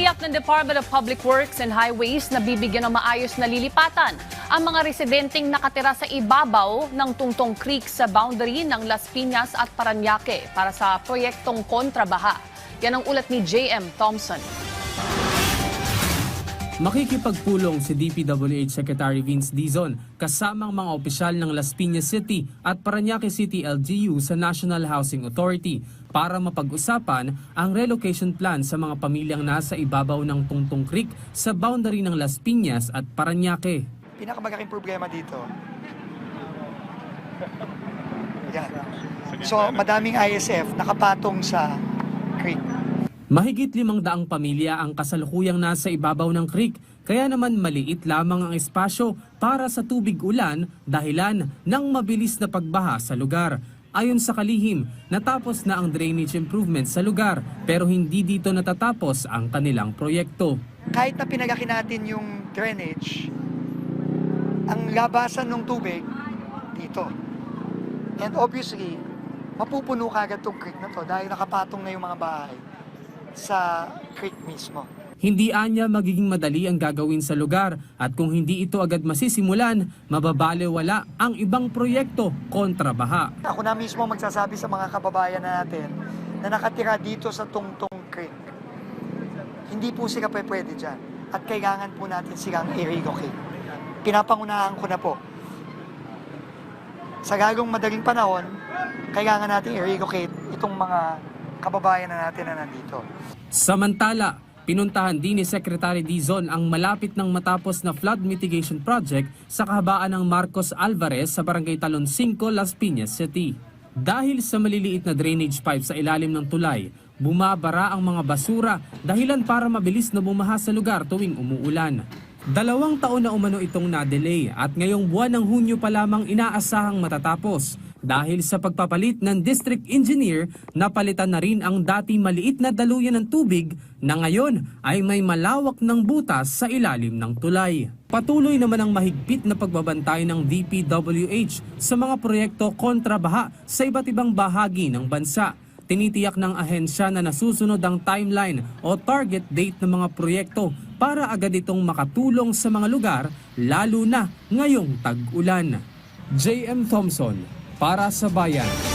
Tiniyak ng Department of Public Works and Highways na bibigyan ng maayos na lilipatan ang mga residenteng nakatira sa ibabaw ng Tungtong Creek sa boundary ng Las Piñas at Parañaque para sa proyektong kontrabaha. Yan ang ulat ni J.M. Thompson. Makikipagpulong si DPWH Secretary Vince Dizon kasamang mga opisyal ng Las Piñas City at Parañaque City LGU sa National Housing Authority para mapag-usapan ang relocation plan sa mga pamilyang nasa ibabaw ng Tungtong Creek sa boundary ng Las Piñas at Parañaque. Pinakamalaking problema dito, yan. So madaming ISF nakapatong sa creek. Mahigit 500 pamilya ang kasalukuyang nasa ibabaw ng creek, kaya naman maliit lamang ang espasyo para sa tubig ulan dahilan ng mabilis na pagbaha sa lugar. Ayon sa kalihim, natapos na ang drainage improvements sa lugar pero hindi dito natatapos ang kanilang proyekto. Kahit na pinagaki natin yung drainage, ang labasan ng tubig dito. And obviously, mapupuno kagad tong creek na to dahil nakapatong na yung mga bahay sa creek mismo. Hindi anya magiging madali ang gagawin sa lugar at kung hindi ito agad masisimulan, mababalewala ang ibang proyekto kontra baha. Ako na mismo magsasabi sa mga kababayan natin na nakatira dito sa Tungtong Creek. Hindi po sila pwede dyan at kailangan po natin silang i-relocate. Pinapangunahan ko na po. Sa lalong madaling panahon, kailangan natin i-relocate itong mga kababayan na natin na nandito. Samantala, pinuntahan din ni Secretary Dizon ang malapit ng matapos na flood mitigation project sa kahabaan ng Marcos Alvarez sa Barangay Talon 5, Las Piñas City. Dahil sa maliliit na drainage pipe sa ilalim ng tulay, bumabara ang mga basura dahilan para mabilis na bumaha sa lugar tuwing umuulan. 2 taon na umano itong na-delay at ngayong buwan ng Hunyo pa lamang inaasahang matatapos. Dahil sa pagpapalit ng district engineer, napalitan na rin ang dati maliit na daluyan ng tubig na ngayon ay may malawak ng butas sa ilalim ng tulay. Patuloy naman ang mahigpit na pagbabantay ng DPWH sa mga proyekto kontra baha sa iba't ibang bahagi ng bansa. Tinitiyak ng ahensya na nasusunod ang timeline o target date ng mga proyekto para agad itong makatulong sa mga lugar lalo na ngayong tag-ulan. J.M. Thompson para sa Bayan.